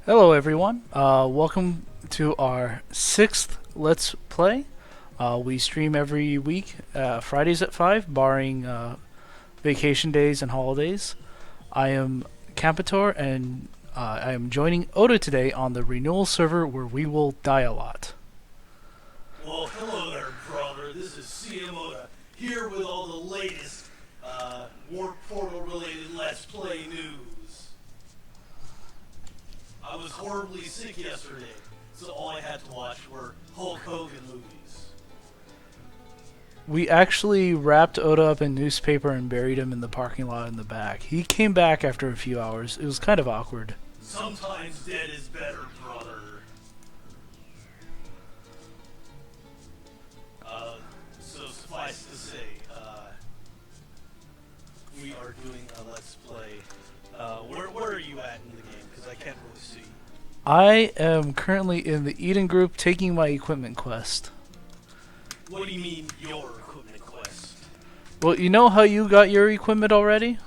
Hello, everyone. Welcome to our sixth Let's Play. We stream every week, Fridays at 5, barring vacation days and holidays. I am Campitor, and I am joining Oda today on the renewal server where we will die a lot. Well, hello there, brother. This is CM Oda, here with all the latest Warp Portal-related Let's Play news. I was horribly sick yesterday, so all I had to watch were Hulk Hogan movies. We actually wrapped Oda up in newspaper and buried him in the parking lot in the back. He came back after a few hours. It was kind of awkward. Sometimes dead is better, brother. So suffice to say, we are doing a Let's Play. Where are you at in the game? Because I can't really see. I am currently in the Eden group taking my equipment quest. What do you mean, your equipment quest? Well, you know how you got your equipment already?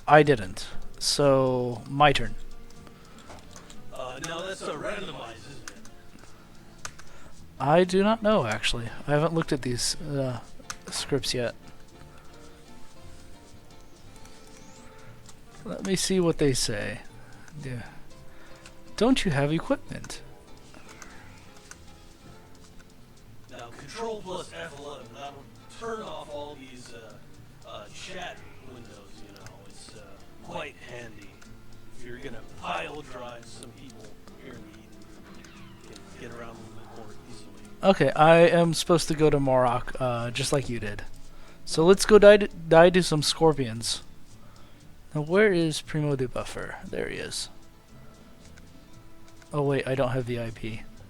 I didn't. So, my turn. No, that's a randomized, isn't it? I do not know, actually. I haven't looked at these scripts yet. Let me see what they say. Yeah. Don't you have equipment? Now, Control plus F11, that'll turn off all these chat windows, you know. It's quite handy if you're going to pile drive some people here in the Eden, get around a little bit more easily. Okay, I am supposed to go to Morok, just like you did. So let's go die to some scorpions. Now, where is Primo de Buffer? There he is. Oh wait, I don't have VIP.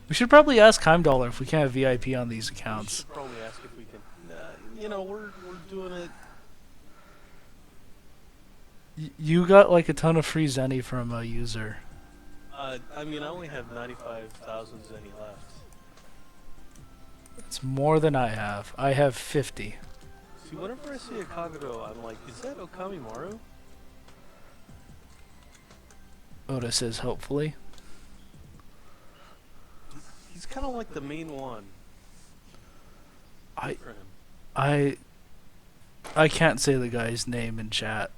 We should probably ask Heimdallr if we can have VIP on these We accounts. should probably ask if we can, you know, we're doing it. You got like a ton of free Zenny from a user. I mean, I only have 95,000 Zenny left. It's more than I have. I have 50. See, whenever I see a Kagero, I'm like, is that Okamimaru? Oda says hopefully. He's kind of like the main one. I For him. I can't say the guy's name in chat.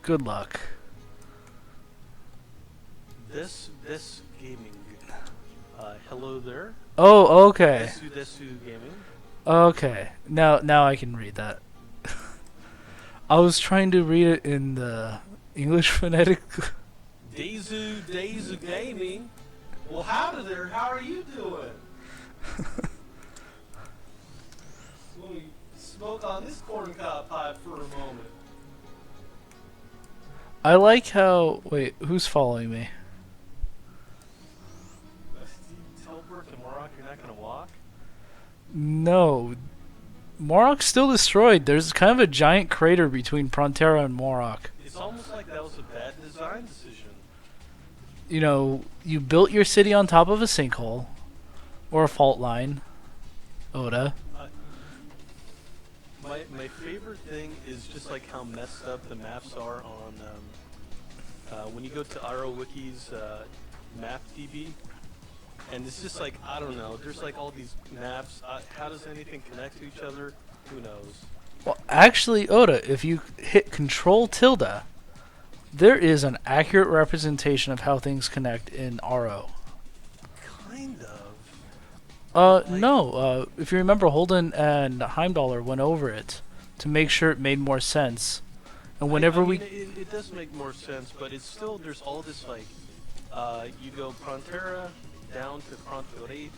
Good luck. This gaming. Hello there. Oh, okay. Desu gaming. Okay. Now I can read that. I was trying to read it in the English phonetic. Desu gaming. Well, howdy there. How are you doing? Let me smoke on this corncob pipe for a moment. I like how... Wait, who's following me? Teleport to Morok, you're not gonna walk? No. Morok's still destroyed. There's kind of a giant crater between Prontera and Morok. It's almost like that was a bad design decision. You know, you built your city on top of a sinkhole. Or a fault line. Oda. My favorite thing is just like how messed up the maps are on when you go to ROWiki's map DB, and it's just like, I don't know, there's like all these maps. How does anything connect to each other? Who knows? Well, actually, Oda, if you hit Control tilde, there is an accurate representation of how things connect in RO. Kind of. No. If you remember, Holden and Heimdallr went over it to make sure it made more sense. And whenever I mean, we... it does make more sense, but it's still, there's all this like, you go Prontera down to Frontfield 8,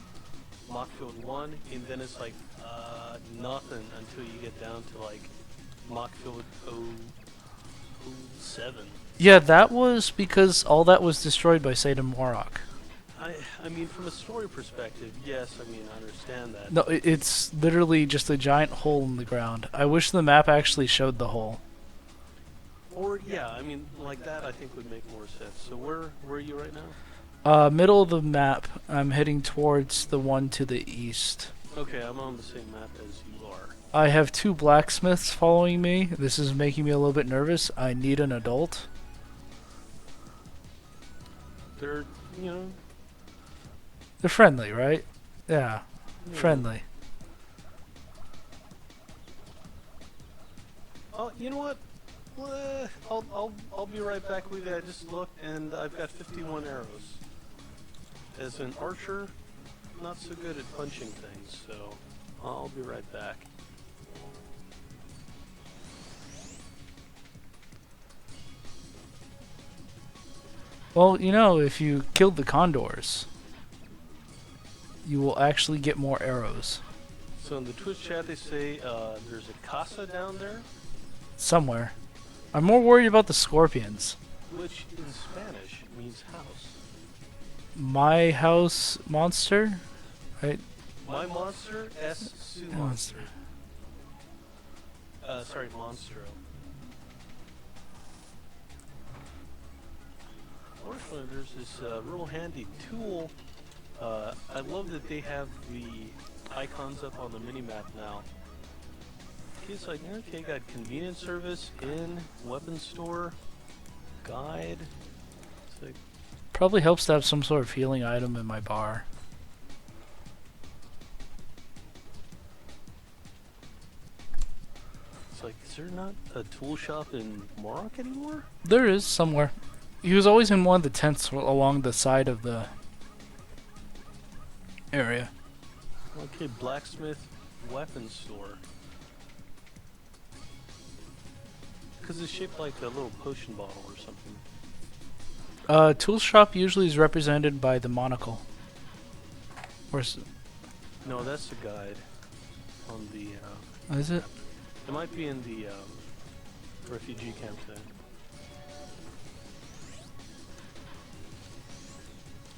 Mockfield 1, and then it's like nothing until you get down to like Mockfield 07. Yeah, that was because all that was destroyed by Satan Morok. I mean, from a story perspective, yes, I mean, I understand that. No, it's literally just a giant hole in the ground. I wish the map actually showed the hole. Or, yeah, I mean, like that I think would make more sense. So where are you right now? Middle of the map. I'm heading towards the one to the east. Okay, I'm on the same map as you are. I have two blacksmiths following me. This is making me a little bit nervous. I need an adult. They're, you know, They're friendly, right? Yeah, you know. friendly. Oh, you know what? I'll be right back with you. I just looked and I've got 51 arrows. As an archer, not so good at punching things, so I'll be right back. Well, if you killed the condors, you will actually get more arrows. So in the Twitch chat they say there's a casa down there, Somewhere. I'm more worried about the scorpions. which in Spanish means house. My house monster? Right? My monster, S. Su monster. Sorry, monstro. Fortunately, there's this real handy tool. I love that they have the icons up on the minimap now. It's like, okay, got convenience service, inn, weapon store, guide. It's like, Probably helps to have some sort of healing item in my bar. is there not a tool shop in Morocco anymore? There is somewhere. He was always in one of the tents along the side of the area. Okay, blacksmith, weapon store. Because it's shaped like a little potion bottle or something. Tool shop usually is represented by the monocle. No, that's the guide on the. Is it? It might be in the refugee camp thing.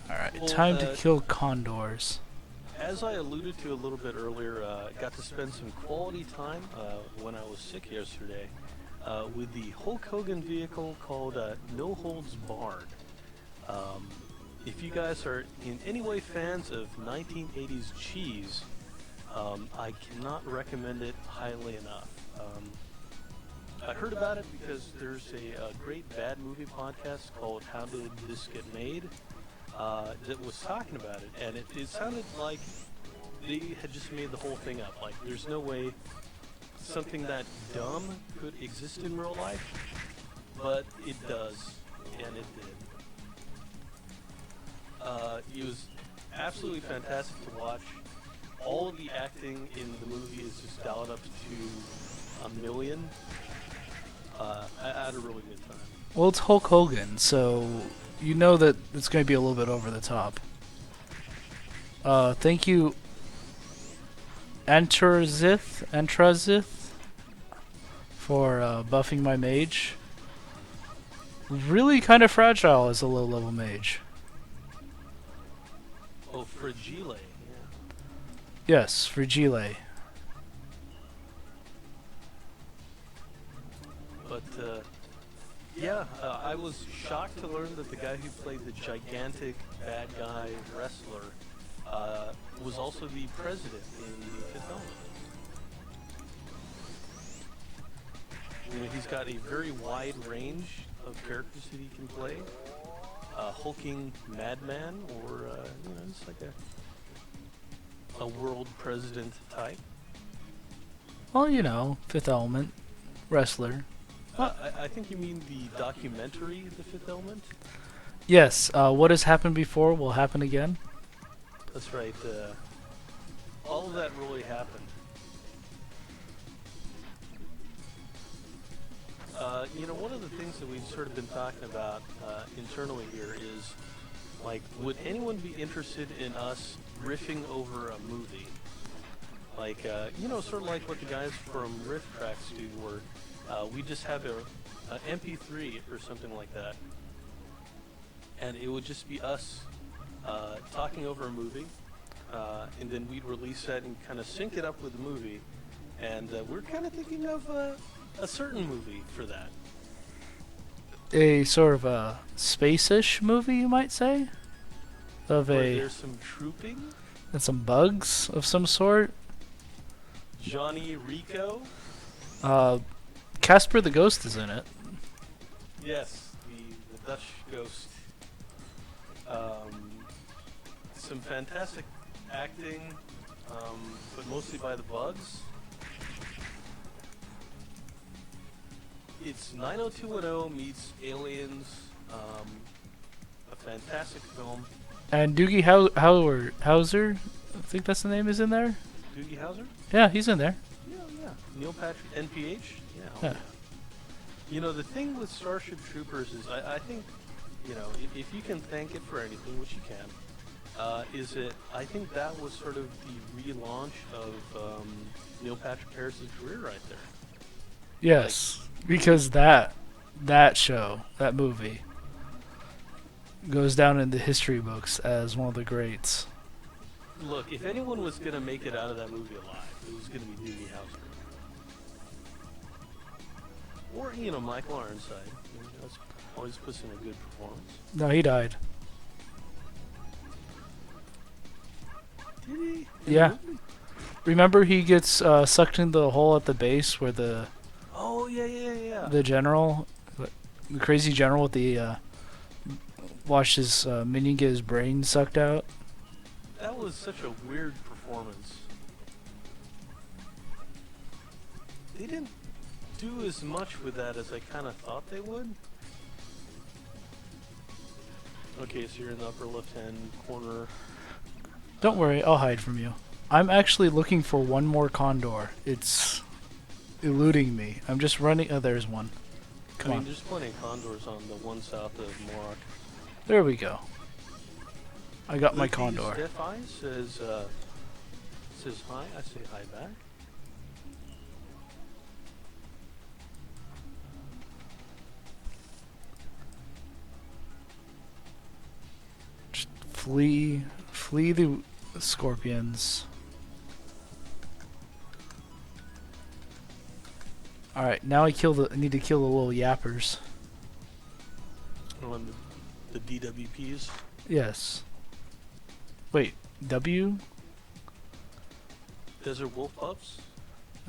Alright, Well, time to kill condors. As I alluded to a little bit earlier, got to spend some quality time when I was sick yesterday with the Hulk Hogan vehicle called No Holds Barred. If you guys are in any way fans of 1980s cheese, I cannot recommend it highly enough. I heard about it because there's a great bad movie podcast called How Did This Get Made? That was talking about it, and it sounded like they had just made the whole thing up. Like, there's no way something that dumb could exist in real life, but it does, and it did. It was absolutely fantastic to watch. All of the acting in the movie is just dialed up to 1,000,000. I had a really good time. Well, it's Hulk Hogan, so you know that it's going to be a little bit over the top. Thank you, Antrazith, for buffing my mage. Really kind of fragile as a low-level mage. Oh, Fragile, yeah. Yes, Fragile. But, yeah, I was shocked to learn that the guy who played the gigantic bad guy wrestler was also the president in the Fifth Element. You know, he's got a very wide range of characters that he can play. Hulking madman, or, it's like a world president type. Well, Fifth Element, wrestler. I think you mean the documentary, The Fifth Element? Yes, what has happened before will happen again. That's right. All of that really happened. One of the things that we've sort of been talking about internally here is, like, would anyone be interested in us riffing over a movie? Like, sort of like what the guys from Riff Tracks do, where we just have a MP3 or something like that, and it would just be us talking over a movie, and then we'd release that and kind of sync it up with the movie, and we're kind of thinking of a certain movie for that. A sort of a space-ish movie, you might say? Where there's some trooping? And some bugs of some sort? Johnny Rico? Casper the Ghost is in it. Yes, the Dutch ghost. Um, some fantastic acting, but mostly by the bugs. It's 90210 meets Aliens, a fantastic film. And Doogie Howser, I think that's the name, is in there. Doogie Howser? Yeah, he's in there. Yeah, yeah. Neil Patrick, NPH? Yeah. Yeah. You know, the thing with Starship Troopers is I think, you know, if you can thank it for anything, which you can, is that I think that was sort of the relaunch of Neil Patrick Harris's career right there. Yes, because that show, that movie, goes down in the history books as one of the greats. Look, if anyone was going to make it out of that movie alive, it was going to be Doogie Howser. Or, you know, Michael Ironside. You know, always puts in a good performance. No, he died. Did he? In Yeah. the movie? Remember, he gets sucked into the hole at the base where the Oh, yeah. general, the crazy general with the watched his minion get his brain sucked out. That was such a weird performance. They didn't do as much with that as I kind of thought they would. Okay, so you're in the upper left-hand corner. Don't worry, I'll hide from you. I'm actually looking for one more condor. It's eluding me. I'm just running. Oh, there's one. Come I mean, on. there's plenty of condors on the one south of Morocco. There we go. I got my condor. Steph I says hi. I say hi back. Just flee the scorpions. All right, now I need to kill the little yappers. Oh, and the DWPs. Yes. Wait, W? Desert wolf pups.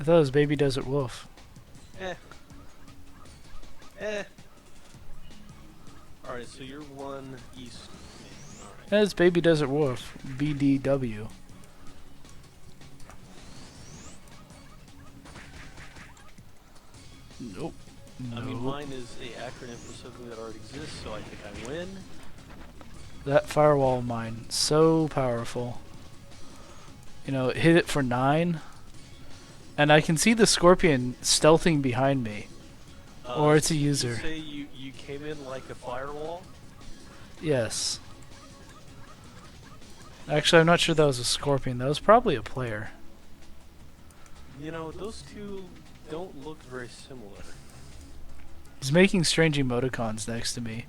I thought it was Baby Desert Wolf. Eh. Alright, so you're one east. Alright. That's Baby Desert Wolf. BDW. Nope. I mean, Nope. mine is a acronym for something that already exists, so I think I win. That firewall of mine, so powerful. You know, it hit it for 9. And I can see the scorpion stealthing behind me. Or it's a user. You say you came in like a firewall? Yes. Actually, I'm not sure that was a scorpion. That was probably a player. You know, those two don't look very similar. He's making strange emoticons next to me.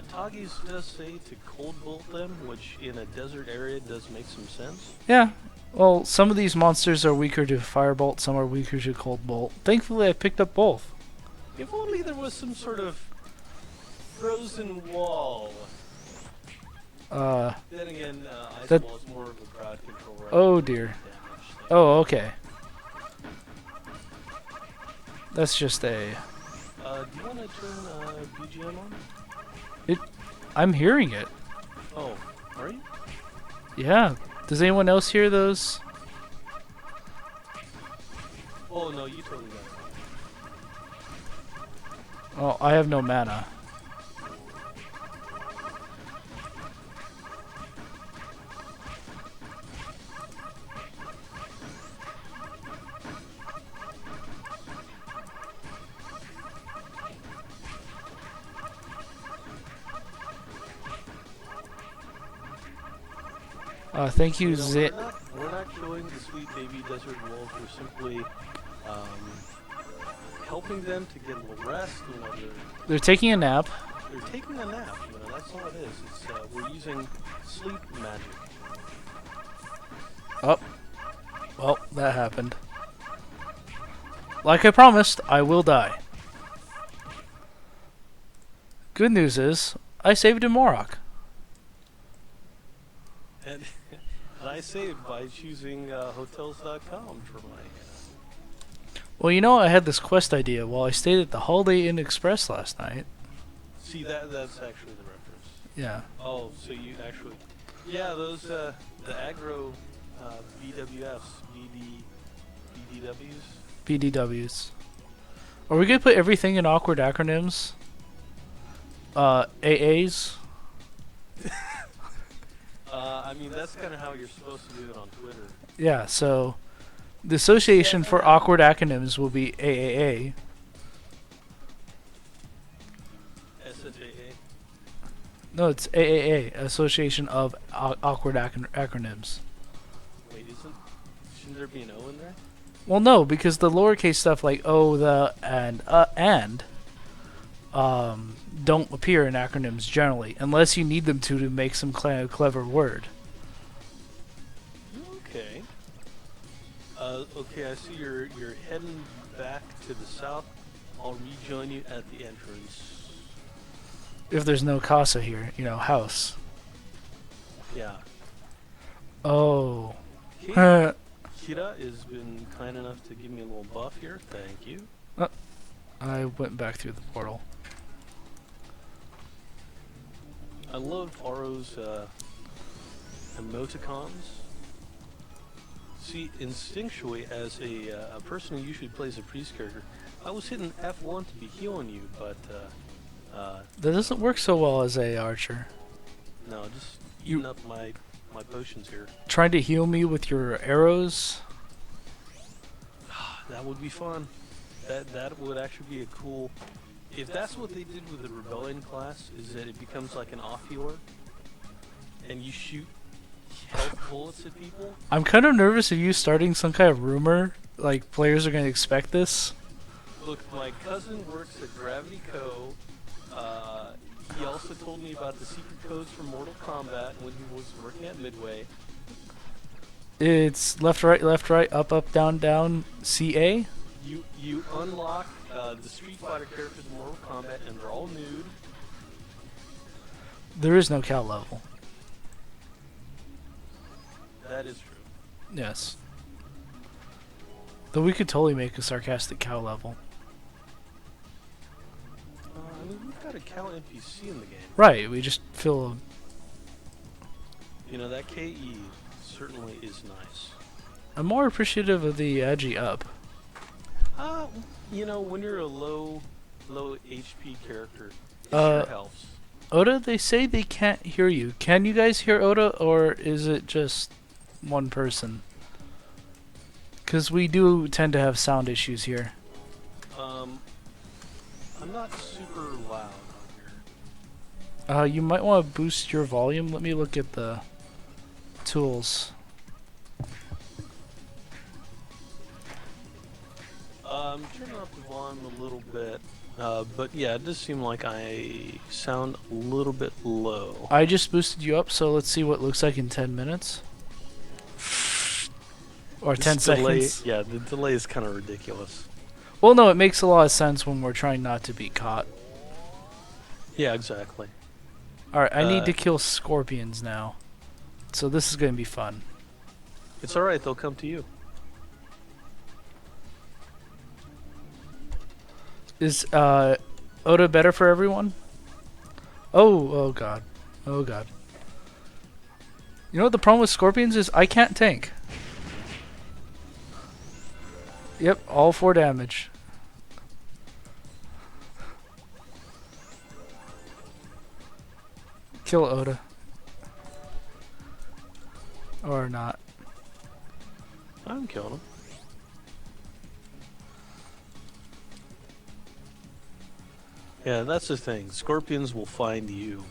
Toggies does say to cold bolt them, which in a desert area does make some sense. Yeah. Well, some of these monsters are weaker to firebolt, some are weaker to cold bolt. Thankfully, I picked up both. If only there was some sort of frozen wall. Then again, ice that- wall is more of a crowd control. Right? Oh dear. Oh, okay. That's just a... Do you want to turn BGM on? I'm hearing it. Oh, are you? Yeah. Does anyone else hear those? Oh no, you totally got it. Oh, I have no mana. Thank you, know, Zit. we're not showing the sweet baby desert wolves. We're simply helping them to get a little rest. You know, They're taking a nap. they're taking a nap. You know, that's all it is. It's we're using sleep magic. Oh. Well, that happened. Like I promised, I will die. Good news is, I saved in Morok. And I saved by choosing hotels.com for my. Well, you know, I had this quest idea while I stayed at the Holiday Inn Express last night. See, that's actually the reference. Yeah. Oh, so you actually... Yeah, those, the aggro BWFs, BDWs. BDWs. Are we gonna put everything in awkward acronyms? AAs? I mean, that's kind of how you're supposed to do it on Twitter. Yeah, so the Association for Awkward Acronyms will be AAA. SHAA. No, it's AAA, Association of Awkward Acronyms. Wait, shouldn't there be an O in there? Well, no, because the lowercase stuff like O, the, and don't appear in acronyms generally, unless you need them to make some clever word. Okay. Okay, I see you're heading back to the south. I'll rejoin you at the entrance. If there's no casa here, house. Yeah. Oh. Kira has been kind enough to give me a little buff here. Thank you. I went back through the portal. I love Aro's emoticons. See, instinctually, as a person who usually plays a priest character, I was hitting F1 to be healing you, but that doesn't work so well as a archer. no, just eating up my potions here. Trying to heal me with your arrows? That would be fun. That would actually be a cool... If that's what they did with the Rebellion class, is that it becomes like an off-healer, and you shoot health bullets at people. I'm kind of nervous of you starting some kind of rumor, like players are going to expect this. Look, my cousin works at Gravity Co. He also told me about the secret codes for Mortal Kombat when he was working at Midway. It's left, right, up, down, down, CA. You unlock the Street Fighter characters in Mortal Kombat, and they're all nude. There is no cow level. That is true. Yes. Though we could totally make a sarcastic cow level. I mean, we've got a cow NPC in the game. Right, we just fill. You know, that KE certainly is nice. I'm more appreciative of the edgy up. You know, when you're a low HP character, it sure helps. Oda, they say they can't hear you. Can you guys hear Oda, or is it just one person? Because we do tend to have sound issues here. I'm not super loud on here. You might want to boost your volume. Let me look at the tools. Turn up the volume a little bit. But yeah, it does seem like I sound a little bit low. I just boosted you up, so let's see what it looks like in 10 minutes. Or 10 seconds. Yeah, the delay is kind of ridiculous. Well, no, it makes a lot of sense when we're trying not to be caught. Yeah, exactly. Alright, I need to kill scorpions now. So this is going to be fun. It's alright, they'll come to you. Is Oda better for everyone? Oh god. Oh god. You know what the problem with scorpions is? I can't tank. Yep, all 4 damage. Kill Oda. Or not. I'm killing him. Yeah, that's the thing. Scorpions will find you.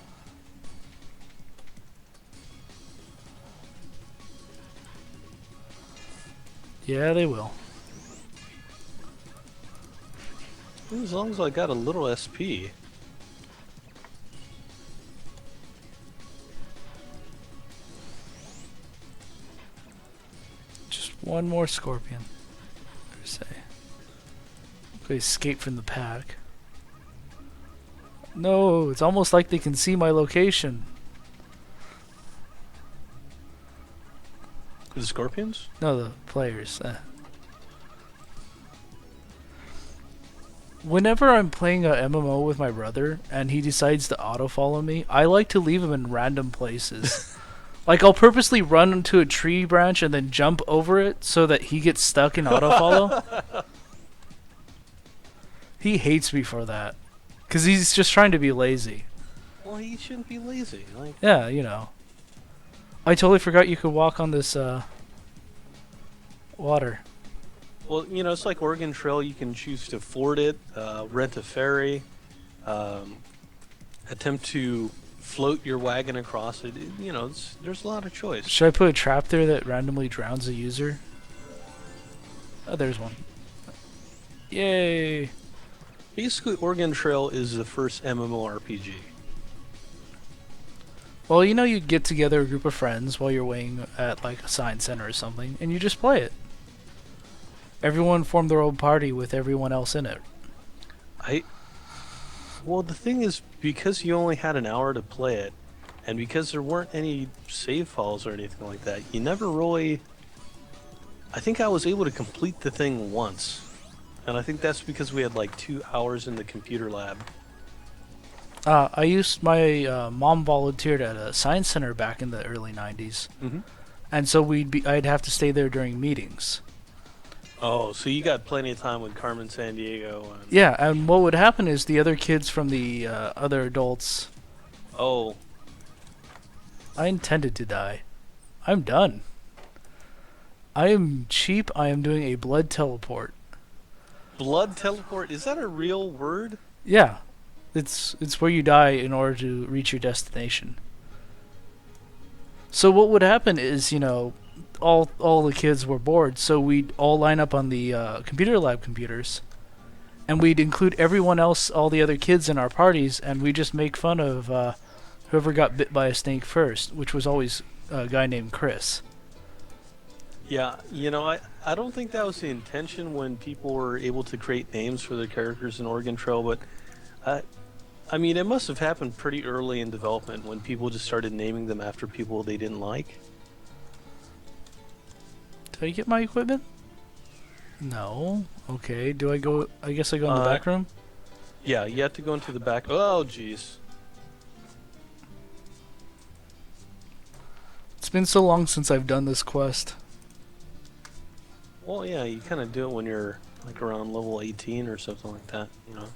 Yeah, they will. As long as I got a little SP. Just one more scorpion. Per se. Okay, escape from the pack. No, it's almost like they can see my location. The scorpions? No, the players. Whenever I'm playing a MMO with my brother and he decides to auto follow me, I like to leave him in random places. Like I'll purposely run into a tree branch and then jump over it so that he gets stuck in auto follow. He hates me for that because he's just trying to be lazy. Well, he shouldn't be lazy. Like, Yeah, you know. I totally forgot you could walk on this water. well, you know, it's like Oregon Trail. You can choose to ford it, rent a ferry, attempt to float your wagon across it. You know, there's a lot of choice. Should I put a trap there that randomly drowns a user? Oh, there's one. Yay! Basically, Oregon Trail is the first MMORPG. Well, you know, you get together a group of friends while you're waiting at like a science center or something, and you just play it. Everyone formed their own party with everyone else in it. Well, the thing is, because you only had an hour to play it, and because there weren't any save files or anything like that, you never really... I think I was able to complete the thing once. And I think that's because we had like 2 hours in the computer lab. I used my mom volunteered at a science center back in the early '90s, Mm-hmm. and so I'd have to stay there during meetings. Oh, so you got plenty of time with Carmen San Diego. And... Yeah, and what would happen is the other kids from the other adults. Oh, I intended to die. I'm done. I am cheap. I am doing a blood teleport. blood teleport, is that a real word? Yeah, it's where you die in order to reach your destination. So what would happen is, you know, all the kids were bored, so we'd all line up on the computer lab computers, and we'd include everyone else, all the other kids in our parties, and we'd just make fun of whoever got bit by a snake first, which was always a guy named Chris. Yeah, you know, I don't think that was the intention when people were able to create names for their characters in Oregon Trail, but I mean, it must have happened pretty early in development when people just started naming them after people they didn't like. Did I get my equipment? No. Okay, do I go... I guess I go in the back room? Yeah, you have to go into the back... Oh, jeez. It's been so long since I've done this quest. Well, yeah, you kind of do it when you're like around level 18 or something like that, you know.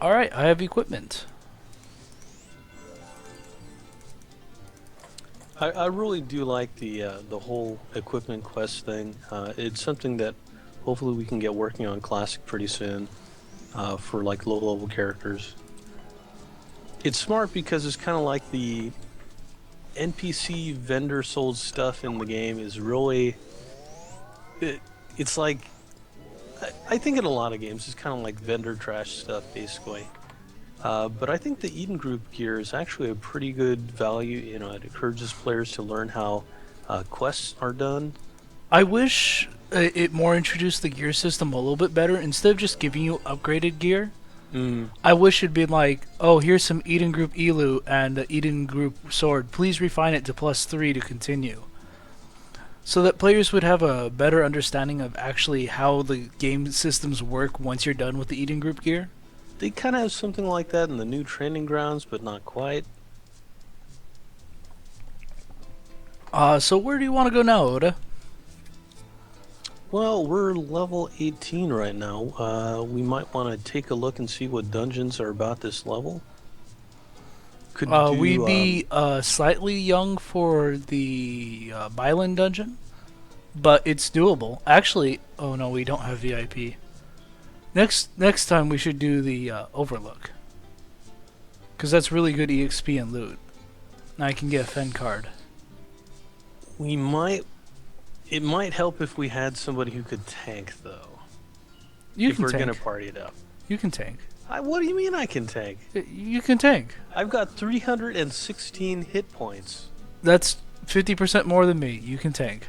Alright, I have equipment. I really do like the whole equipment quest thing. It's something that hopefully we can get working on Classic pretty soon for like low level characters. It's smart because it's kind of like the NPC vendor sold stuff in the game is really it's like I think in a lot of games it's kind of like vendor trash stuff basically. But I think the Eden Group gear is actually a pretty good value. You know, it encourages players to learn how quests are done. I wish it more introduced the gear system a little bit better. Instead of just giving you upgraded gear, I wish it'd been like, oh, here's some Eden Group Elu and the Eden Group Sword. Please refine it to +3 to continue. So that players would have a better understanding of actually how the game systems work once you're done with the Eden Group gear. They kind of have something like that in the new training grounds, but not quite. So where do you want to go now, Oda? Well, we're level 18 right now. We might want to take a look and see what dungeons are about this level. Could do, we'd be slightly young for the Byland dungeon, but it's doable. Actually, oh no, we don't have VIP. Next time we should do the Overlook, because that's really good EXP and loot. And I can get a Fen card. we might. It might help if we had somebody who could tank, though. If we're tank. gonna party it up. You can tank. What do you mean I can tank? You can tank. I've got 316 hit points. That's 50% more than me. You can tank.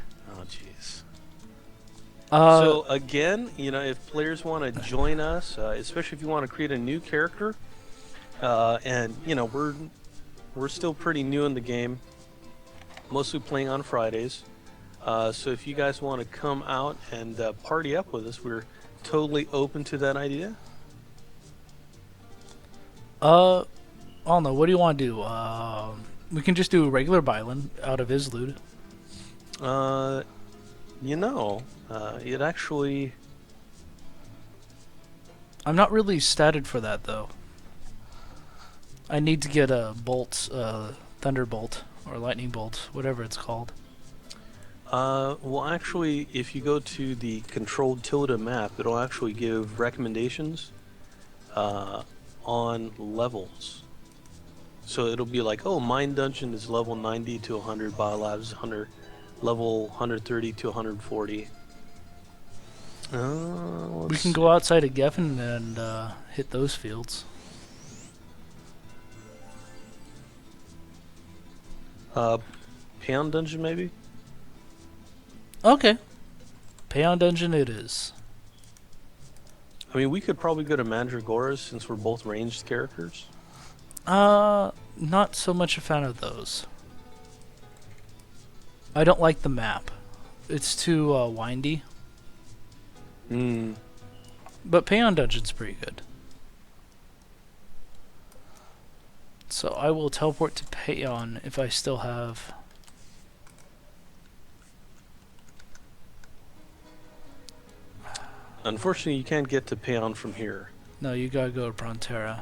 Uh, So again, if players want to join us, especially if you want to create a new character, and we're still pretty new in the game, mostly playing on Fridays. So if you guys want to come out and party up with us, we're totally open to that idea. I don't know. What do you want to do? We can just do a regular Byland out of Islude. Uh, it actually. I'm not really statted for that though. I need to get a bolt, thunderbolt or lightning bolt, whatever it's called. Well, actually, if you go to the controlled tilde map, it'll actually give recommendations on levels. So it'll be like, oh, Mine Dungeon is level 90 to 100, Biolabs 100, level 130 to 140. We can go outside of Geffen and hit those fields. Payon Dungeon, maybe? Okay. Payon Dungeon it is. I mean, we could probably go to Mandragoras since we're both ranged characters. Not so much a fan of those. I don't like the map. It's too windy. Hmm. But Payon Dungeon's pretty good. So I will teleport to Payon if I still have... Unfortunately, you can't get to Payon from here. No, you gotta go to Prontera.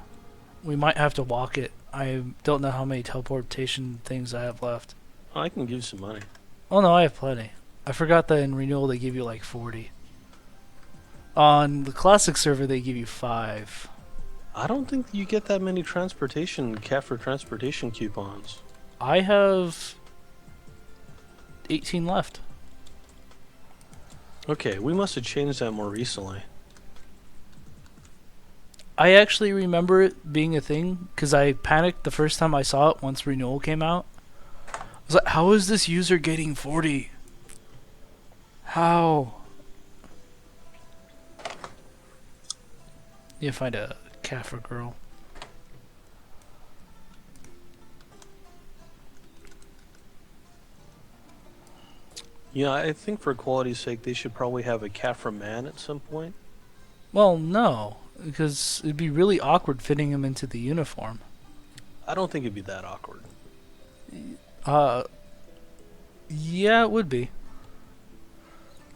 We might have to walk it. I don't know how many teleportation things I have left. I can give you some money. Oh no, I have plenty. I forgot that in Renewal they give you like 40. On the Classic server they give you 5. I don't think you get that many Kefir transportation coupons. I have 18 left. Okay, we must have changed that more recently. I actually remember it being a thing because I panicked the first time I saw it once Renewal came out. I was like, how is this user getting 40? How? You find a Kafir girl. Yeah, I think for quality's sake, they should probably have a Kefir man at some point. Well, no, because it'd be really awkward fitting him into the uniform. I don't think it'd be that awkward. Yeah, it would be.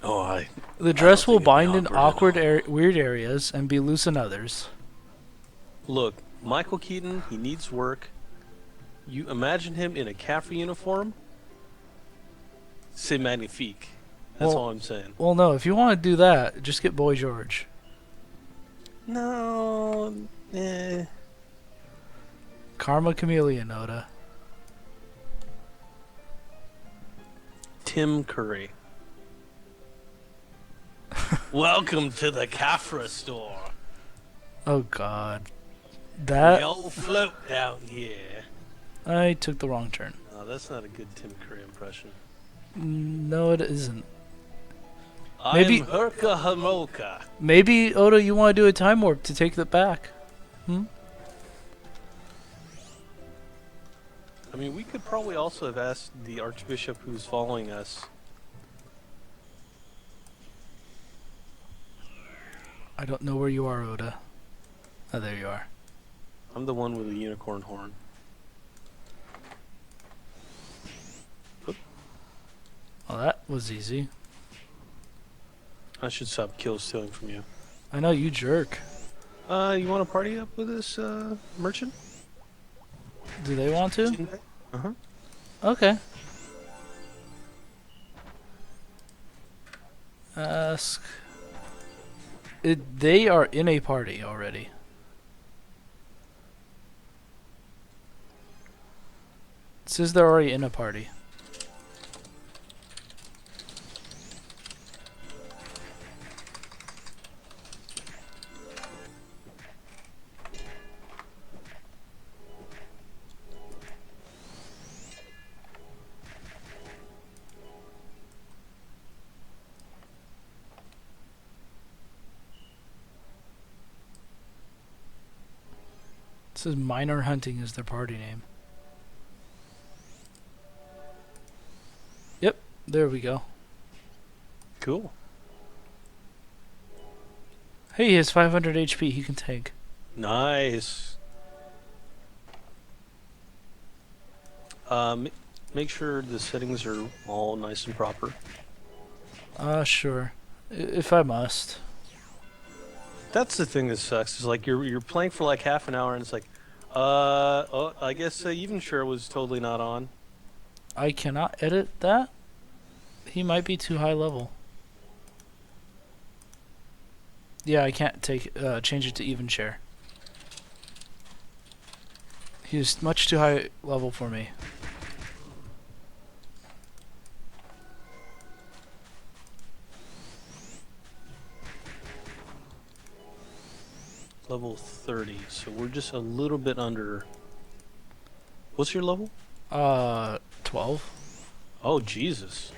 Oh, The dress will think it'd be bind in awkward awkward, weird areas and be loose in others. Look, Michael Keaton, he needs work. You imagine him in a Kefir uniform? C'est magnifique. That's Well- all I'm saying. Well, no, if you want to do that, just get Boy George. No, Karma Chameleon, Oda. Tim Curry. Welcome to the Kafra store. Oh God, We that all float down here. I took the wrong turn. No, that's not a good Tim Curry impression. No, it isn't. Maybe- I'm Herka Hamolka. Maybe Oda, you want to do a time warp to take that back? I mean, we could probably also have asked the Archbishop who's following us. I don't know where you are, Oda. Oh, there you are. I'm the one with the unicorn horn. Well, that was easy. I should stop kill stealing from you. I know you jerk. You want to party up with this merchant? Do they want to? Uh-huh. Okay. Ask. They are in a party already. It says they're already in a party. says Minor Hunting is their party name. Yep, there we go. Cool. Hey, he has 500 HP. He can tank. Nice. Make sure the settings are all nice and proper. Sure. If I must. That's the thing that sucks. Is like you're playing for like half an hour and it's like, I guess even share was totally not on. I cannot edit that. He might be too high level. Yeah, I can't change it to even share. He's much too high level for me. Level 30, so we're just a little bit under. What's your level? 12. Oh, Jesus.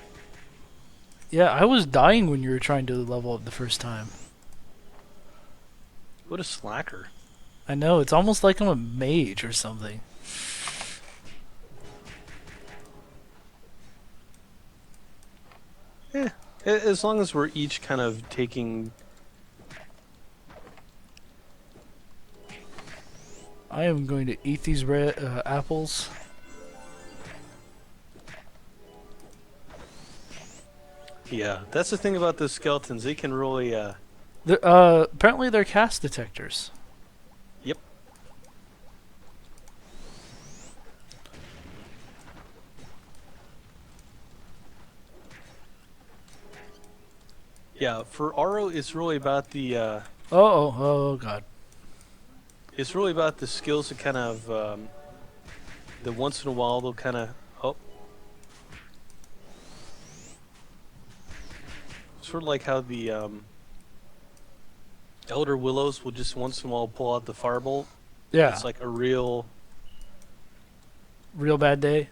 Yeah, I was dying when you were trying to level up the first time. What a slacker. I know, it's almost like I'm a mage or something. As long as we're each kind of taking. I am going to eat these red apples. Yeah, that's the thing about the skeletons. They can really. Apparently they're cast detectors. Yep. Yeah, for Aro, it's really about the. Oh god. It's really about the skills that kind of. The once in a while they'll kind of. Oh. Sort of like how the Elder Willows will just once in a while pull out the firebolt. Yeah. It's like a real bad day.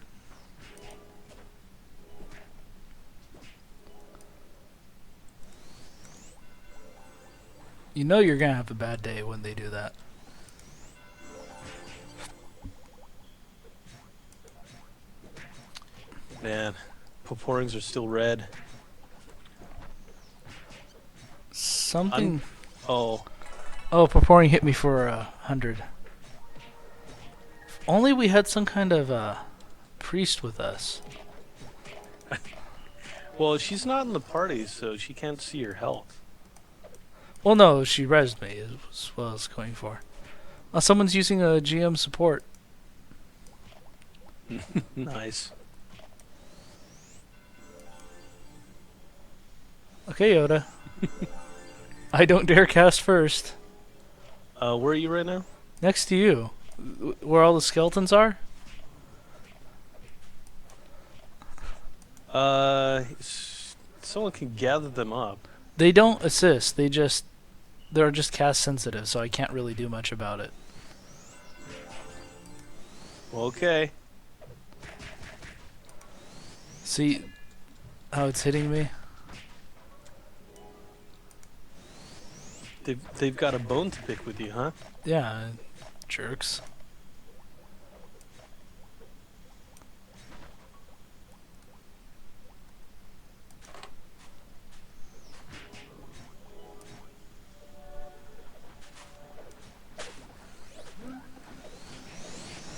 You know you're gonna have a bad day when they do that. man. Purporings are still red. Something. Oh. Oh, purporting hit me for 100. If only we had some kind of priest with us. Well, she's not in the party, so she can't see your health. Well, no, she rezzed me, is what I was going for. Someone's using a GM support. Nice. Okay, Yoda. I don't dare cast first. Where are you right now? Next to you. Where all the skeletons are? Someone can gather them up. They don't assist. They're just cast sensitive, so I can't really do much about it. Okay. See how it's hitting me? They've got a bone to pick with you, huh? Yeah, jerks.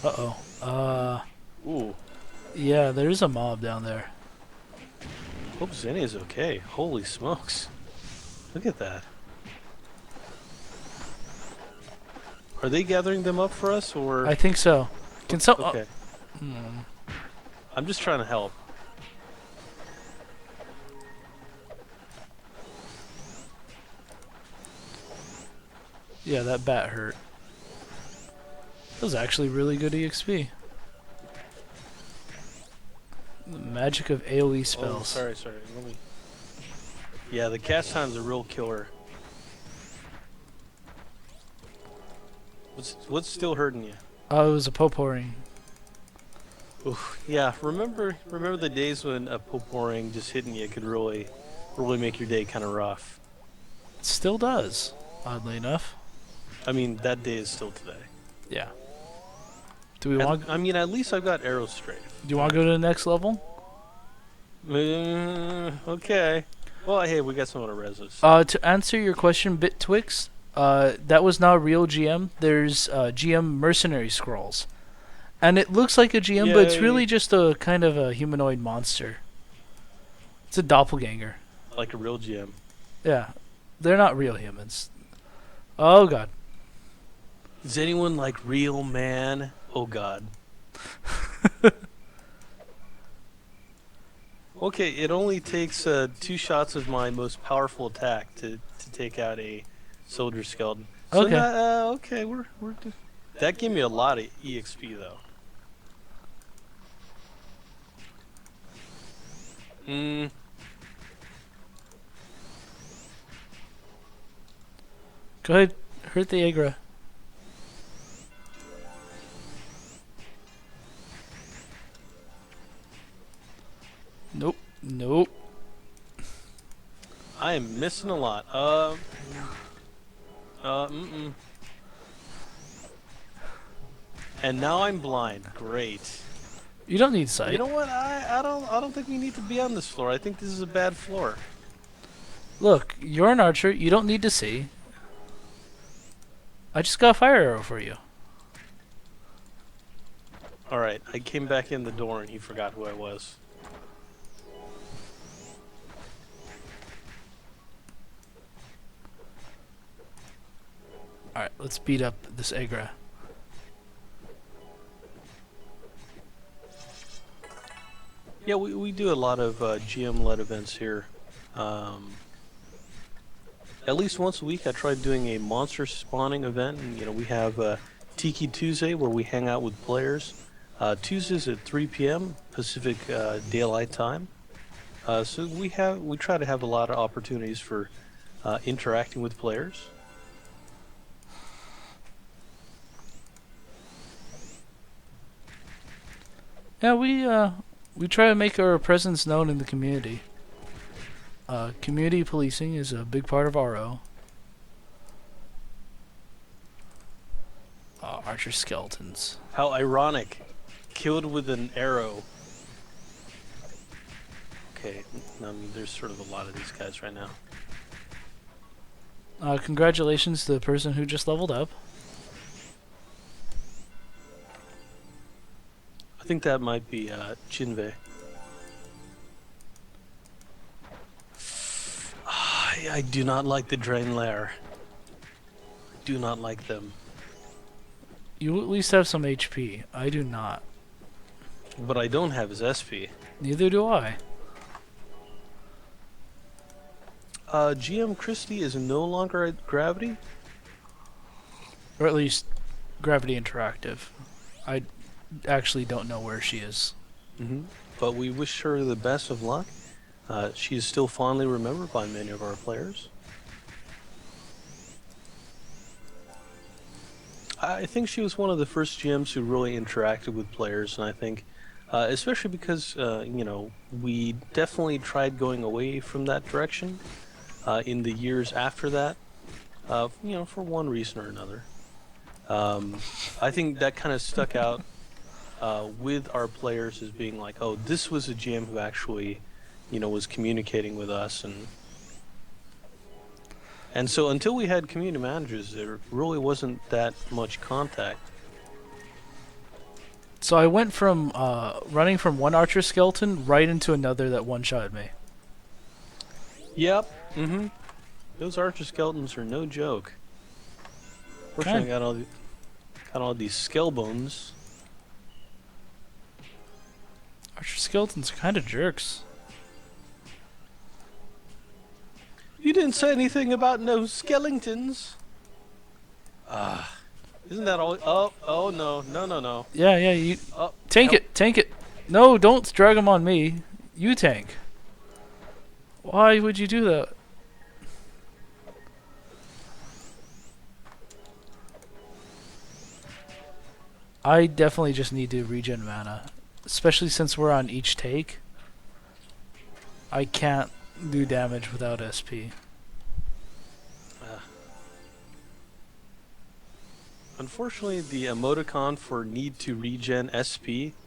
Uh-oh. Ooh. Yeah, there's a mob down there. Hope Zenya's okay. Holy smokes. Look at that. Are they gathering them up for us, or...? I think so. Can some... Okay. I'm just trying to help. Yeah, that bat hurt. That was actually really good EXP. The magic of AoE spells. Oh, sorry. Let me... Yeah, the cast time's a real killer. What's still hurting you? Oh, it was a potpourri. Oof. Yeah, remember the days when a potpourri just hitting you could really make your day kind of rough. It still does, oddly enough. I mean, that day is still today. Yeah. Do we want? I mean, at least I've got arrow strafe. Do you want to go to the next level? Okay. Well, hey, we got someone to res us. To answer your question, BitTwix, that was not a real GM. There's GM mercenary scrolls, and it looks like a GM, but it's Yay. really just a kind of a humanoid monster. It's a doppelganger. Like a real GM. Yeah, they're not real humans. Oh god. Is anyone like real man? Oh god. Okay, it only takes 2 shots of my most powerful attack to take out a soldier skeleton. So Okay. Okay, that gave me a lot of EXP though. Go ahead, hurt the Agra. Nope. Nope. I am missing a lot. And now I'm blind. Great. You don't need sight. You know what? I don't think we need to be on this floor. I think this is a bad floor. Look, you're an archer. You don't need to see. I just got a fire arrow for you. All right, I came back in the door and he forgot who I was. Alright, let's beat up this Agra. Yeah, we do a lot of GM-led events here. At least once a week, I tried doing a monster spawning event. And, you know, we have Tiki Tuesday where we hang out with players. Tuesdays at 3 p.m. Pacific Daylight Time. So we try to have a lot of opportunities for interacting with players. Yeah, we try to make our presence known in the community. Community policing is a big part of RO. Archer skeletons. How ironic. Killed with an arrow. Okay, I mean, there's sort of a lot of these guys right now. Congratulations to the person who just leveled up. I think that might be Jinvei. I do not like the Drain Lair. Do not like them. You at least have some HP. I do not. But I don't have his SP. Neither do I. GM Christie is no longer at Gravity? Or at least Gravity Interactive. I actually don't know where she is. But we wish her the best of luck. She is still fondly remembered by many of our players. I think she was one of the first GMs who really interacted with players, and I think, especially because, you know, we definitely tried going away from that direction in the years after that, you know, for one reason or another. I think that kind of stuck out with our players as being like, oh, this was a GM who actually, you know, was communicating with us, and so until we had community managers, there really wasn't that much contact. So I went from running from one archer skeleton right into another that one-shotted me. Yep. Those archer skeletons are no joke. Fortunately, I got all these skell bones. Archer skeletons are kind of jerks. You didn't say anything about no skeletons. Isn't that all? Oh no. Yeah, you Oh, tank help. tank it. No, don't drag them on me. You tank. Why would you do that? I definitely just need to regen mana, especially since we're on each take. I can't do damage without SP. Unfortunately, the emoticon for need to regen SP,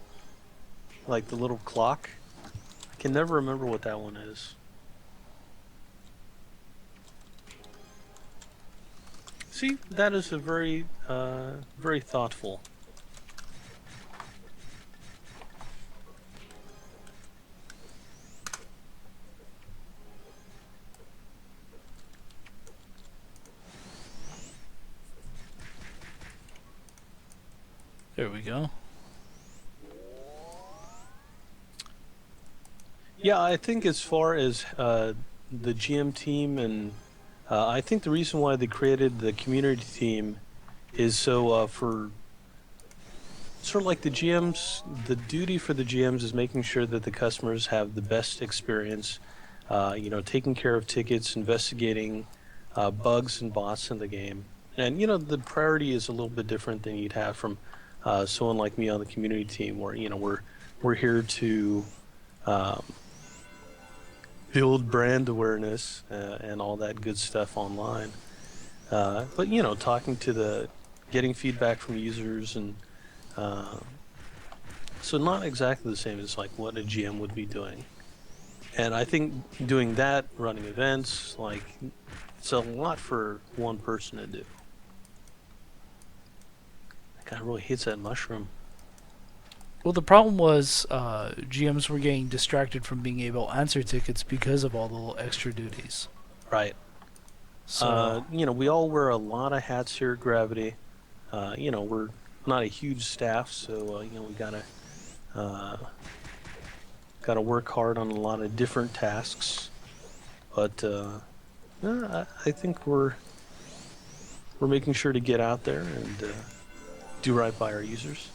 like the little clock, I can never remember what that one is. See, that is a very thoughtful. There we go. Yeah, I think as far as the GM team, and I think the reason why they created the community team is so for sort of like the GMs, the duty for the GMs is making sure that the customers have the best experience, taking care of tickets, investigating bugs and bots in the game. And, the priority is a little bit different than you'd have from someone like me on the community team where, we're here to um, build brand awareness and all that good stuff online. But, talking to getting feedback from users and uh, so not exactly the same as like what a GM would be doing. And I think doing that, running events, like it's a lot for one person to do. That guy really hates that mushroom. Well, the problem was GMs were getting distracted from being able to answer tickets because of all the little extra duties. Right. So, We all wear a lot of hats here at Gravity. We're not a huge staff, so we uh, gotta work hard on a lot of different tasks. But I think we're making sure to get out there and do right by our users.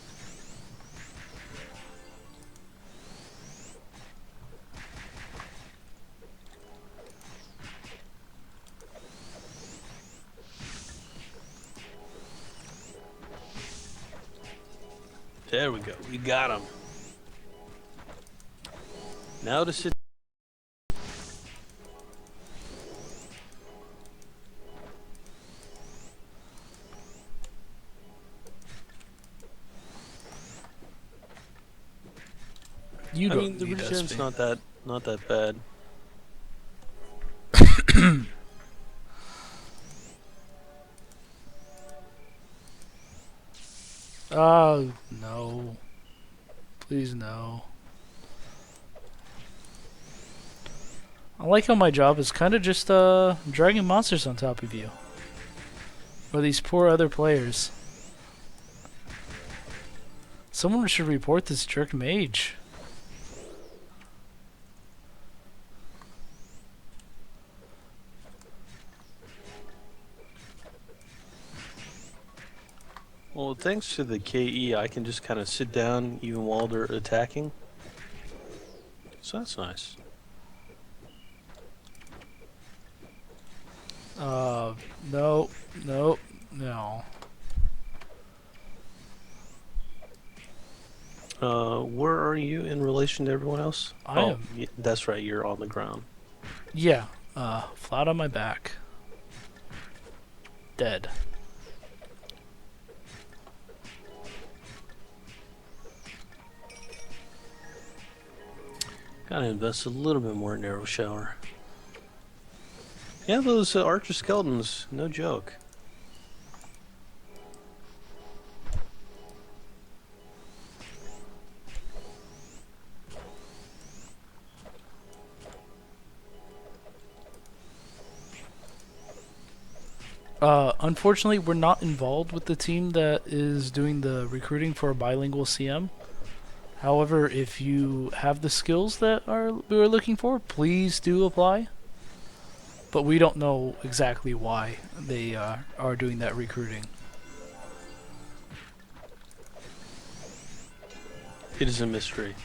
There we go. We got him. Now to sit. you I don't mean, the need regen's SP. not that bad. Oh, no. Please, no. I like how my job is kind of just dragging monsters on top of you. Or these poor other players. Someone should report this jerk mage. Well, thanks to the KE, I can just kind of sit down even while they're attacking. So that's nice. No, no, no. Where are you in relation to everyone else? I am. That's right. You're on the ground. Yeah, flat on my back. Dead. Gotta invest a little bit more in Arrow Shower. Yeah, those archer skeletons, no joke. Unfortunately, we're not involved with the team that is doing the recruiting for a bilingual CM. However, if you have the skills that we're looking for, please do apply. But we don't know exactly why they are doing that recruiting. It is a mystery.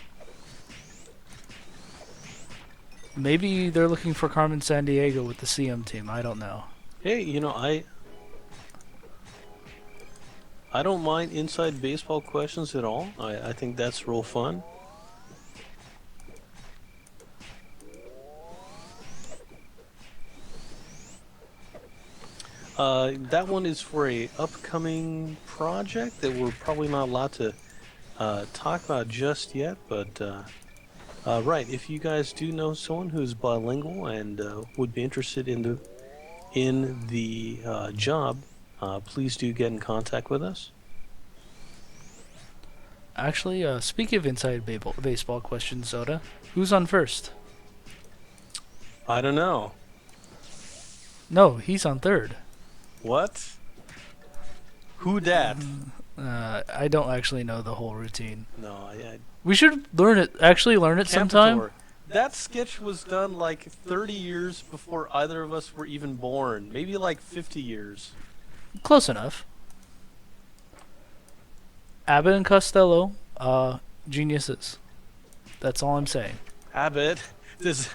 Maybe they're looking for Carmen Sandiego with the CM team. I don't know. Hey, I don't mind inside baseball questions at all. I think that's real fun. That one is for a upcoming project that we're probably not allowed to talk about just yet. But right, if you guys do know someone who's bilingual and would be interested in the job, please do get in contact with us. Actually, speaking of inside baseball questions, Zoda, who's on first? I don't know. No, he's on third. What? Who dat? I don't actually know the whole routine. No, I We should learn it. Actually, learn it sometime. Campitor. That sketch was done like 30 years before either of us were even born. Maybe like 50 years. Close enough. Abbott and Costello, geniuses. That's all I'm saying. Abbott, this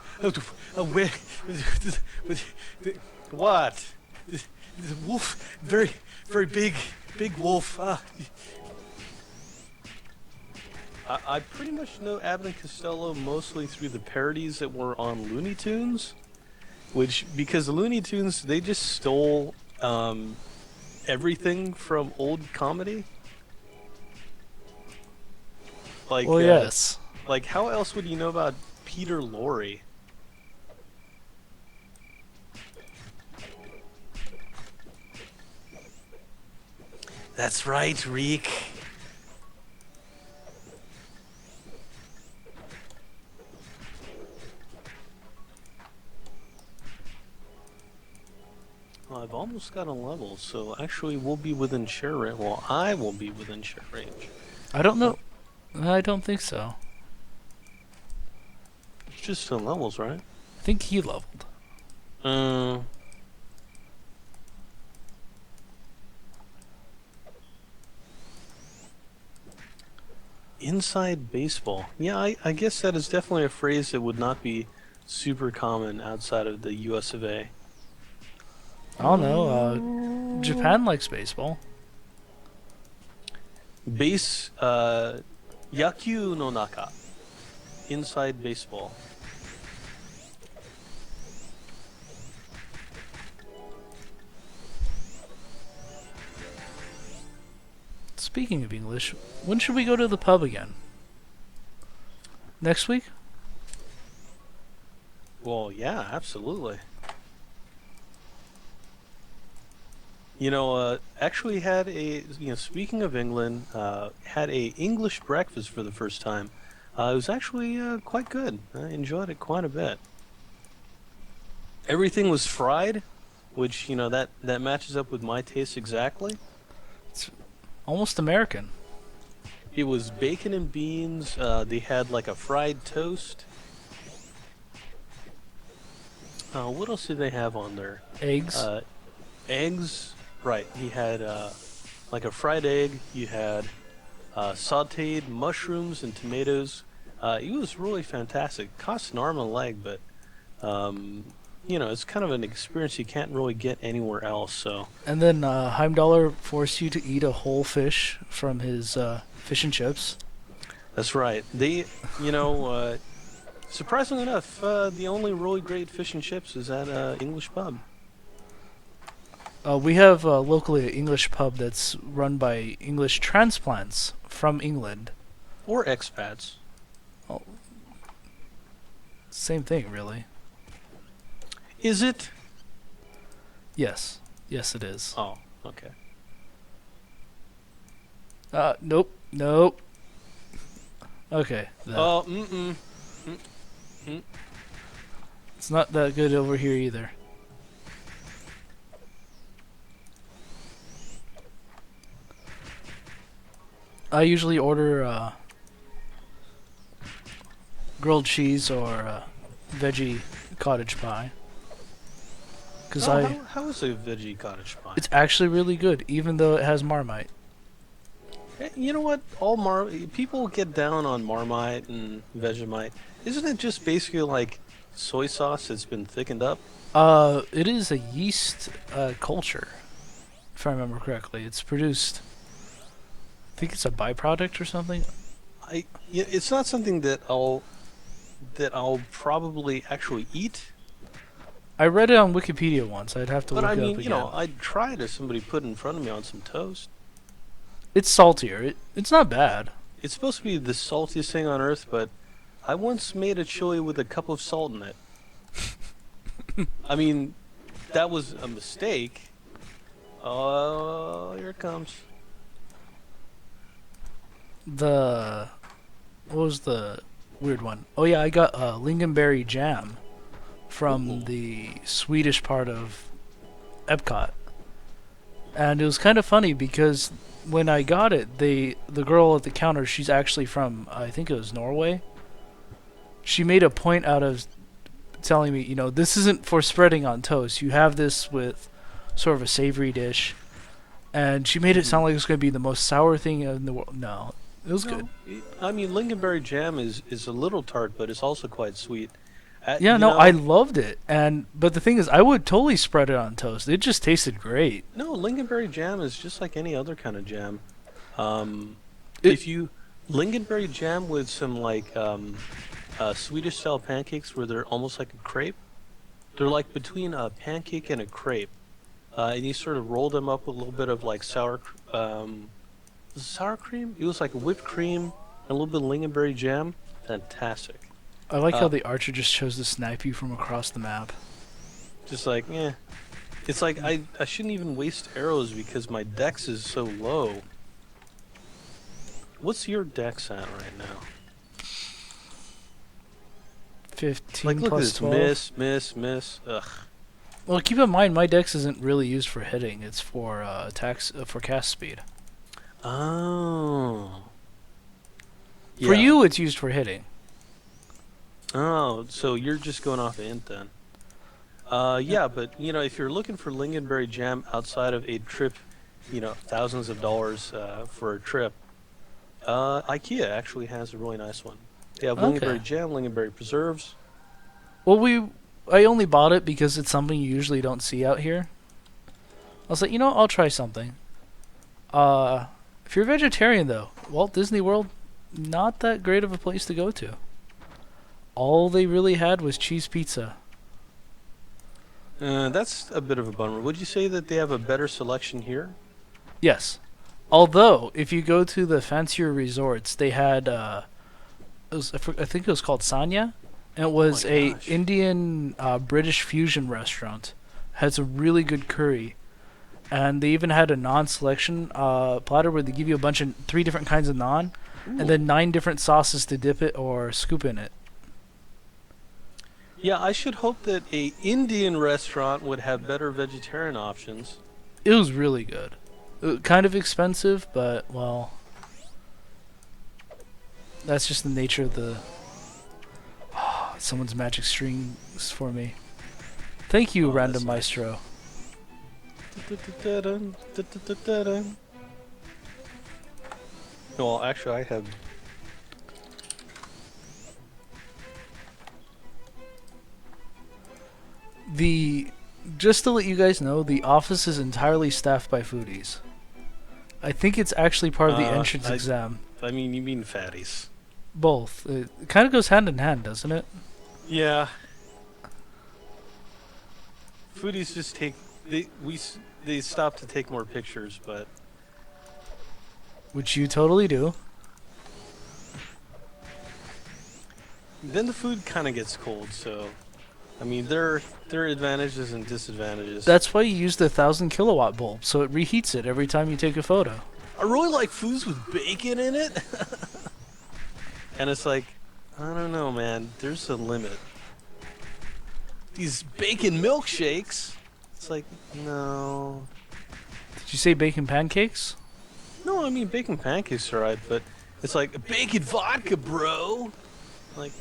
what? This wolf, very, very big wolf. I pretty much know Abbott and Costello mostly through the parodies that were on Looney Tunes, because the Looney Tunes, they just stole everything from old comedy. Like, Well, yes. Like, how else would you know about Peter Lorre? That's right, Reek. Well, I've almost got a level, so actually we'll be within share range. Well, I will be within share range. I don't know. I don't think so. It's just the levels, right? I think he leveled. Inside baseball. Yeah, I guess that is definitely a phrase that would not be super common outside of the US of A. I don't know. Japan likes baseball. Yaku no naka. Inside baseball. Speaking of English, when should we go to the pub again? Next week? Well, yeah, absolutely. You know, actually had speaking of England, had a English breakfast for the first time. It was actually quite good. I enjoyed it quite a bit. Everything was fried, which, that matches up with my taste exactly. It's almost American. It was bacon and beans. They had like a fried toast. What else did they have on there? Eggs. Eggs. Right. He had like a fried egg. You had sautéed mushrooms and tomatoes. It was really fantastic. Cost an arm and a leg, but it's kind of an experience you can't really get anywhere else. So. And then Heimdallr forced you to eat a whole fish from his fish and chips. That's right. They, surprisingly enough, the only really great fish and chips is at English pub. We have locally an English pub that's run by English transplants from England. Or expats. Oh, same thing, really. Is it? Yes. Yes, it is. Oh, okay. Nope. Nope. Okay. Oh, It's not that good over here either. I usually order grilled cheese or veggie cottage pie. Cause how is a veggie cottage pie? it's actually really good, even though it has Marmite. You know what? People get down on Marmite and Vegemite. Isn't it just basically like soy sauce that's been thickened up? It is a yeast culture, if I remember correctly. It's produced. I think it's a byproduct or something. It's not something that I'll probably actually eat. I read it on Wikipedia once. I'd have to But look I it mean, up you again. know, I'd try it if somebody put it in front of me on some toast. It's saltier. It's not bad. It's supposed to be the saltiest thing on earth, but I once made a chili with a cup of salt in it. I mean, that was a mistake. Oh, here it comes. What was the weird one? Oh yeah, I got lingonberry jam from Ooh. the Swedish part of Epcot, and it was kind of funny because when I got it, the girl at the counter, she's actually from, I think it was Norway. She made a point out of telling me, this isn't for spreading on toast. You have this with sort of a savory dish, and she made it sound like it was going to be the most sour thing in the world. No, it was good. I mean, lingonberry jam is a little tart, but it's also quite sweet. Yeah, You no, know, I loved it, but the thing is, I would totally spread it on toast. It just tasted great. no, lingonberry jam is just like any other kind of jam. It- If you lingonberry jam with some like Swedish style pancakes where they're almost like a crepe, they're like between a pancake and a crepe, and you sort of roll them up with a little bit of like was it sour cream? It was like whipped cream and a little bit of lingonberry jam. Fantastic. I like how the archer just chose to snipe you from across the map. Just like, yeah. It's like I shouldn't even waste arrows because my dex is so low. What's your dex at right now? 15 Like, look at plus this. 12. Miss. Ugh. Well, keep in mind, my dex isn't really used for hitting. It's for attacks, for cast speed. Oh. For Yeah. you, it's used for hitting. Oh, so you're just going off of int then. Yeah, but, if you're looking for lingonberry jam outside of a trip, thousands of dollars for a trip, IKEA actually has a really nice one. They have Okay. lingonberry jam, lingonberry preserves. Well, I only bought it because it's something you usually don't see out here. I was like, I'll try something. If you're a vegetarian, though, Walt Disney World, not that great of a place to go to. All they really had was cheese pizza. That's a bit of a bummer. Would you say that they have a better selection here? Yes. Although, if you go to the fancier resorts, they had, I think it was called Sanya, and it was my a gosh. Indian British fusion restaurant. Has a really good curry, and they even had a naan selection platter where they give you 3 different kinds of naan, and then 9 different sauces to dip it or scoop in it. Yeah, I should hope that a Indian restaurant would have better vegetarian options. It was really good. Kind of expensive, but well, that's just the nature of the. Someone's magic strings for me. Thank you, Oh, Random that's nice. Maestro. Well, actually, I have. Just to let you guys know, the office is entirely staffed by foodies. I think it's actually part of the entrance exam. I mean, you mean fatties. Both. It kind of goes hand in hand, doesn't it? Yeah. Foodies just take they stop to take more pictures, but Which you totally do. then the food kind of gets cold. So, I mean, there are advantages and disadvantages. That's why you use the 1,000 kilowatt bulb, so it reheats it every time you take a photo. I really like foods with bacon in it. And it's like, I don't know, man. There's a limit. These bacon milkshakes. It's like, no. Did you say bacon pancakes? No, I mean, bacon pancakes are right, but it's like, bacon vodka, bro. Like,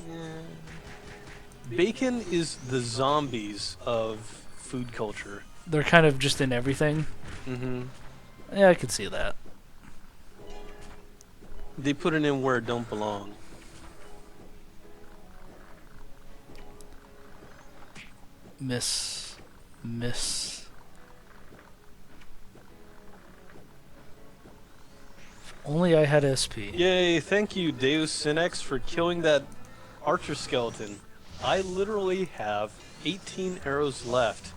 bacon is the zombies of food culture. They're kind of just in everything. Mm-hmm. Yeah, I could see that. They put it in where it don't belong. Miss. If only I had SP. Yay, thank you, Deus Sinex, for killing that archer skeleton. I literally have 18 arrows left.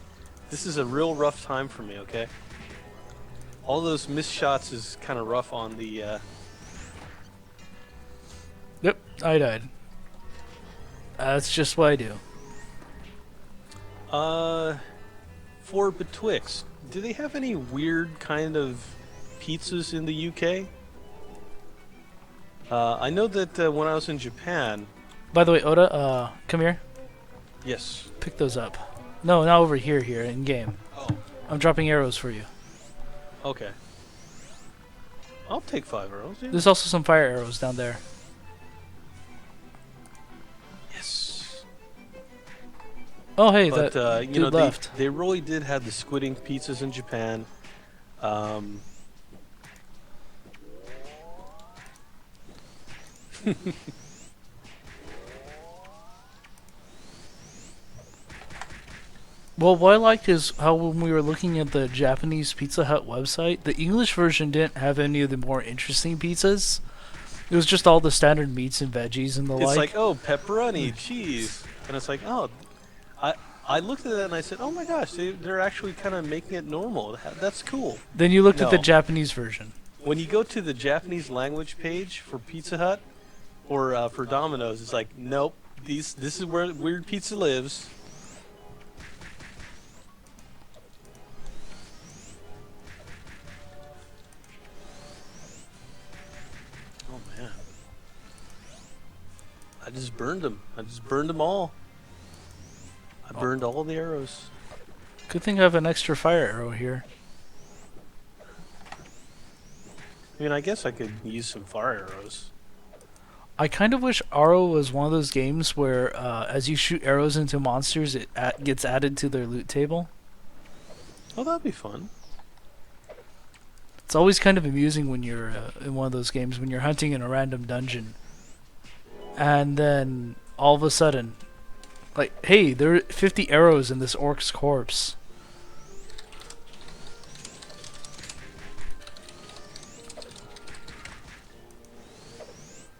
This is a real rough time for me, okay? All those missed shots is kind of rough on the... Yep, I died. That's just what I do. For Betwixt, do they have any weird kind of pizzas in the UK? I know that when I was in Japan... By the way, Oda, come here. Yes. Pick those up. No, not over here, in game. Oh, I'm dropping arrows for you. Okay. I'll take 5 arrows. Yeah. There's also some fire arrows down there. Yes. Oh, hey, But that you dude know, left. they really did have the squid ink pizzas in Japan. Well, what I liked is how when we were looking at the Japanese Pizza Hut website, the English version didn't have any of the more interesting pizzas. It was just all the standard meats and veggies and the It's like. oh, pepperoni, cheese, and it's oh, I looked at that and I said, oh my gosh, they're actually kind of making it normal. That's cool. Then you looked at the No. Japanese version. When you go to the Japanese language page for Pizza Hut or for Domino's, it's nope, this is where weird pizza lives. Oh man, I just burned them. I just burned them all. I burned all the arrows. Good thing I have an extra fire arrow here. I mean, I guess I could use some fire arrows. I kind of wish Aro was one of those games where, as you shoot arrows into monsters, it gets added to their loot table. Oh, that'd be fun. It's always kind of amusing when you're in one of those games when you're hunting in a random dungeon, and then all of a sudden, like, hey, there are 50 arrows in this orc's corpse.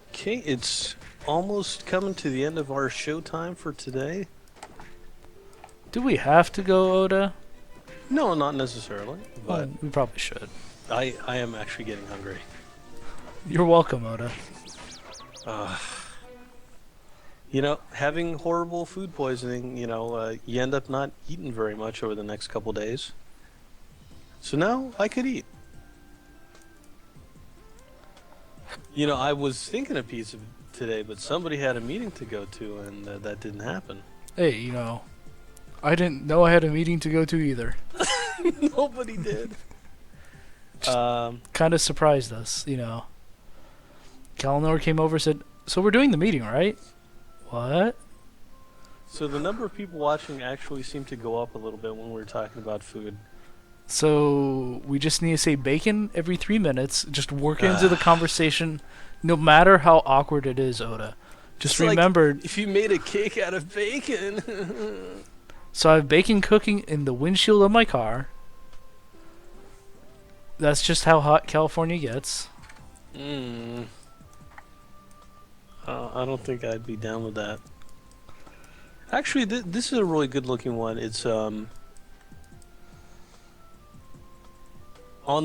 Okay, it's almost coming to the end of our show time for today. Do we have to go, Oda? No, not necessarily, but Well, we probably should. I am actually getting hungry. You're welcome, Oda. You know, having horrible food poisoning, you end up not eating very much over the next couple days. So now I could eat. I was thinking of pizza today, but somebody had a meeting to go to, and that didn't happen. Hey, I didn't know I had a meeting to go to either. Nobody did. Kind of surprised us, Kalinor came over and said, so we're doing the meeting, right? What? So the number of people watching actually seemed to go up a little bit when we were talking about food. So we just need to say bacon every 3 minutes. Just work into the conversation, no matter how awkward it is, Oda. Just It's remember. if you made a cake out of bacon. So I have bacon cooking in the windshield of my car. That's just how hot California gets. I don't think I'd be down with that. Actually, this is a really good-looking one. It's on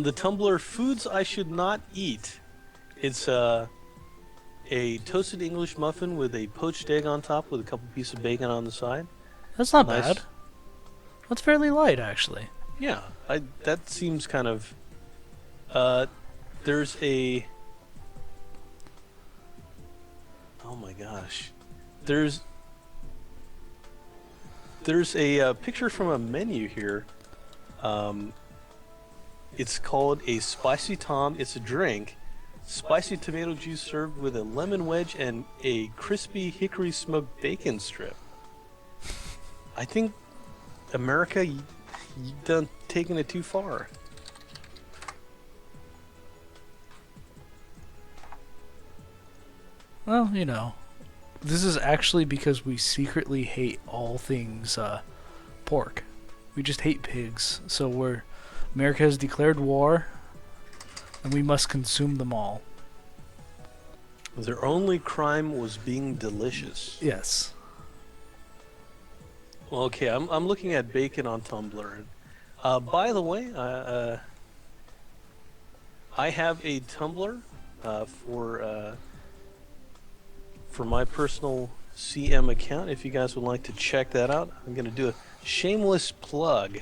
the Tumblr Foods I Should Not Eat. It's a toasted English muffin with a poached egg on top with a couple pieces of bacon on the side. That's not Nice. bad. That's fairly light, actually. Yeah, that seems kind of. There's a. Oh my gosh, there's a picture from a menu here. It's called a Spicy Tom. It's a drink. Spicy tomato juice served with a lemon wedge and a crispy hickory smoked bacon strip. I think America, you done taking it too far. Well, this is actually because we secretly hate all things pork. We just hate pigs. So America has declared war, and we must consume them all. Their only crime was being delicious. Yes. Well, okay, I'm looking at bacon on Tumblr. And, by the way, I have a Tumblr for my personal CM account. If you guys would like to check that out, I'm going to do a shameless plug.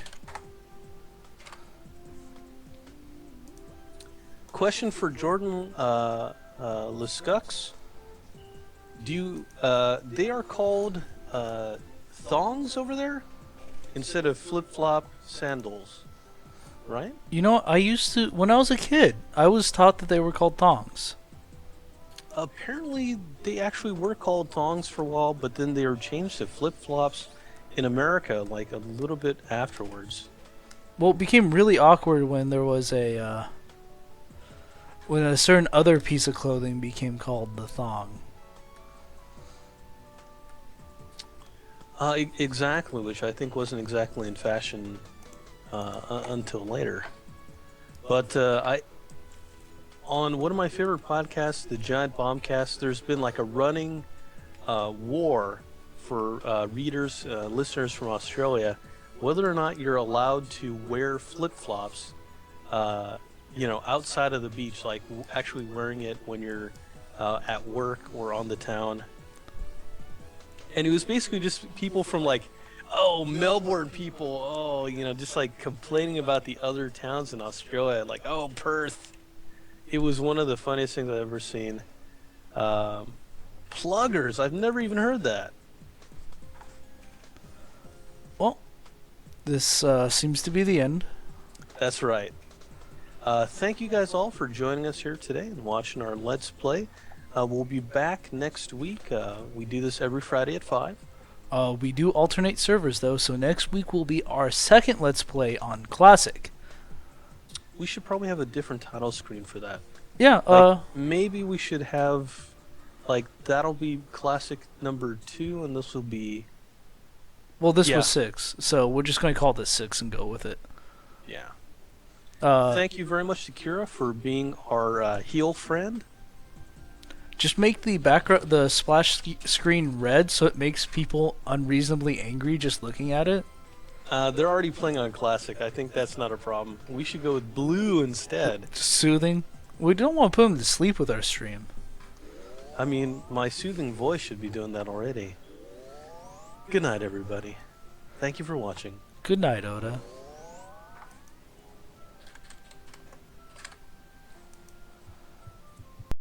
Question for Jordan Leskux. They are called thongs over there instead of flip-flop sandals, right? You know, I used to, when I was a kid, I was taught that they were called thongs. Apparently, they actually were called thongs for a while, but then they were changed to flip-flops in America, like a little bit afterwards. Well, it became really awkward when there was when a certain other piece of clothing became called the thong. Exactly, which I think wasn't exactly in fashion until later. But on one of my favorite podcasts, the Giant Bombcast, there's been like a running war for readers, listeners from Australia, whether or not you're allowed to wear flip-flops, outside of the beach, like actually wearing it when you're at work or on the town. And it was basically just people from like, oh, Melbourne people, just like complaining about the other towns in Australia, like, oh, Perth. It was one of the funniest things I've ever seen. Pluggers, I've never even heard that. Well, this seems to be the end. That's right. Thank you guys all for joining us here today and watching our Let's Play. We'll be back next week. We do this every Friday at 5. We do alternate servers, though, so next week will be our second Let's Play on Classic. We should probably have a different title screen for that. Yeah, maybe we should have, that'll be Classic number 2, and this will be... Well, this was 6, so we're just going to call this 6 and go with it. Yeah. Thank Thank you very much to Kira for being our heel friend. Just make the background, the splash screen red, so it makes people unreasonably angry just looking at it. They're already playing on Classic. I think that's not a problem. We should go with blue instead. Just soothing. We don't want to put them to sleep with our stream. I mean, my soothing voice should be doing that already. Good night, everybody. Thank you for watching. Good night, Oda.